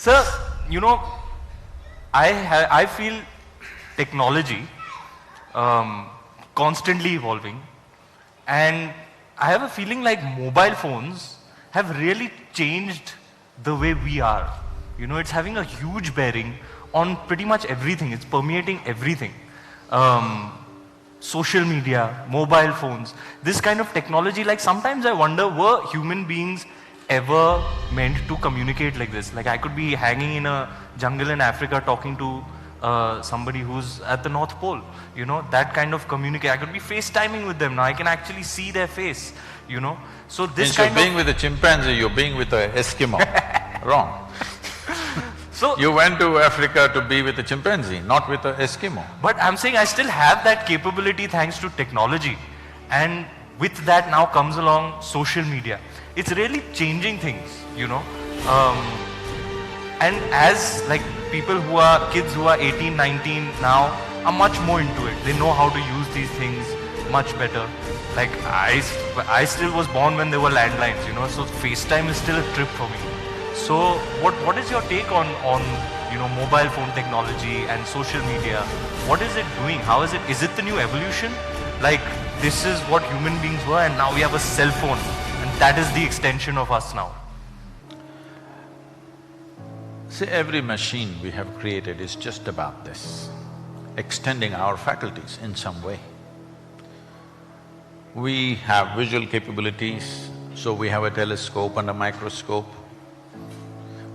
Sir, you know, I feel technology constantly evolving, and I have a feeling like mobile phones have really changed the way we are. You know, it's having a huge bearing on pretty much everything. It's permeating everything. Social media, mobile phones, this kind of technology, like sometimes I wonder, were human beings ever meant to communicate like this? Like I could be hanging in a jungle in Africa talking to somebody who's at the North Pole, you know, that kind of communicate. I could be FaceTiming with them now, I can actually see their face, you know. So this Instead kind of being with a chimpanzee, you're being with an Eskimo. Wrong. So you went to Africa to be with a chimpanzee, not with an Eskimo. But I'm saying I still have that capability thanks to technology, and with that now comes along social media. It's really changing things, you know. And as like people who are, kids who are 18, 19 now are much more into it. They know how to use these things much better. Like I still was born when there were landlines, you know, so FaceTime is still a trip for me. So what is your take on you know, mobile phone technology and social media? What is it doing? How is it the new evolution? Like this is what human beings were and now we have a cell phone and that is the extension of us now. See, every machine we have created is just about this, extending our faculties in some way. We have visual capabilities, so we have a telescope and a microscope.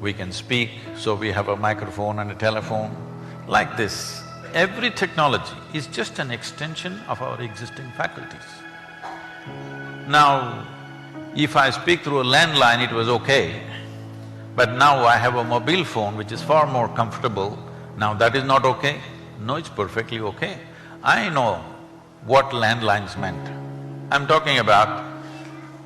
We can speak, so we have a microphone and a telephone. Like this, every technology is just an extension of our existing faculties. Now, if I speak through a landline, it was okay, but now I have a mobile phone which is far more comfortable. Now that is not okay? No, it's perfectly okay. I know what landlines meant. I'm talking about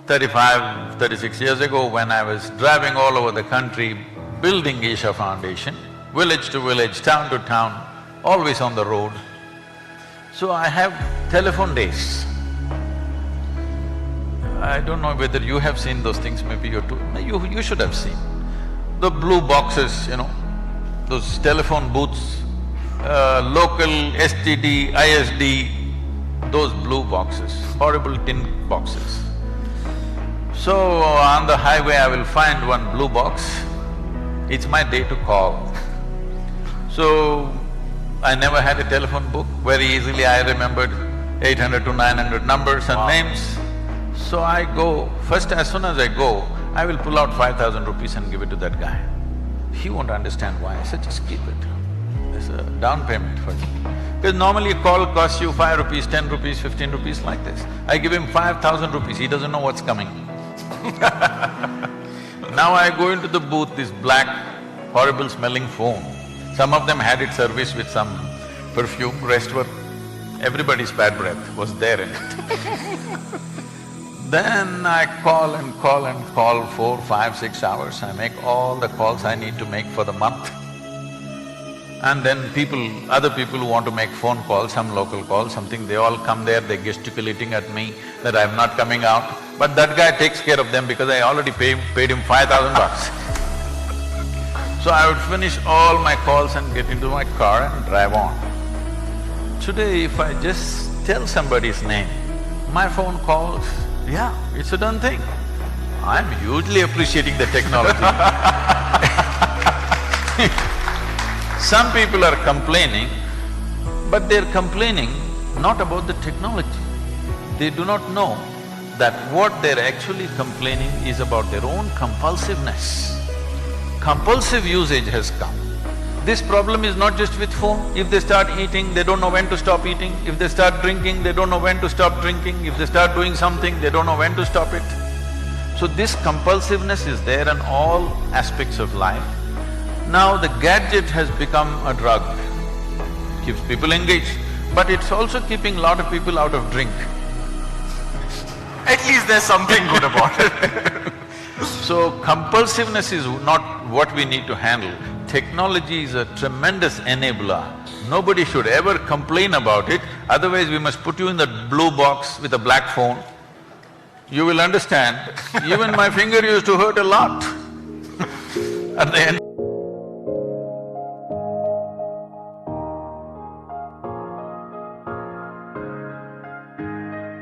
35, 36 years ago when I was driving all over the country, building Isha Foundation, village to village, town to town, always on the road. So I have telephone days. I don't know whether you have seen those things, maybe you're too… you should have seen. The blue boxes, you know, those telephone booths, local STD, ISD, those blue boxes, horrible tin boxes. So on the highway I will find one blue box, it's my day to call. So I never had a telephone book, very easily I remembered 800 to 900 numbers and names. So I go, first as soon as I go, I will pull out 5,000 rupees and give it to that guy. He won't understand why. I said, just keep it. There's a down payment for you. Because normally a call costs you 5 rupees, 10 rupees, 15 rupees like this. I give him 5,000 rupees, he doesn't know what's coming. Now I go into the booth, this black, horrible smelling phone. Some of them had it serviced with some perfume, rest were… everybody's bad breath was there in it. Then I call and call and call 4, 5, 6 hours, I make all the calls I need to make for the month. And then other people who want to make phone calls, some local calls, something, they all come there, they're gesticulating at me that I'm not coming out. But that guy takes care of them because I already paid him 5,000 bucks. So I would finish all my calls and get into my car and drive on. Today, if I just tell somebody's name, my phone calls, yeah, it's a done thing. I'm hugely appreciating the technology. Some people are complaining, but they're complaining not about the technology. They do not know that what they're actually complaining is about their own compulsiveness. Compulsive usage has come. This problem is not just with phone. If they start eating, they don't know when to stop eating. If they start drinking, they don't know when to stop drinking. If they start doing something, they don't know when to stop it. So this compulsiveness is there in all aspects of life. Now the gadget has become a drug, keeps people engaged, but it's also keeping a lot of people out of drink. At least there's something good about it. So compulsiveness is not what we need to handle. Technology is a tremendous enabler. Nobody should ever complain about it, otherwise we must put you in that blue box with a black phone. You will understand, even my finger used to hurt a lot at the end.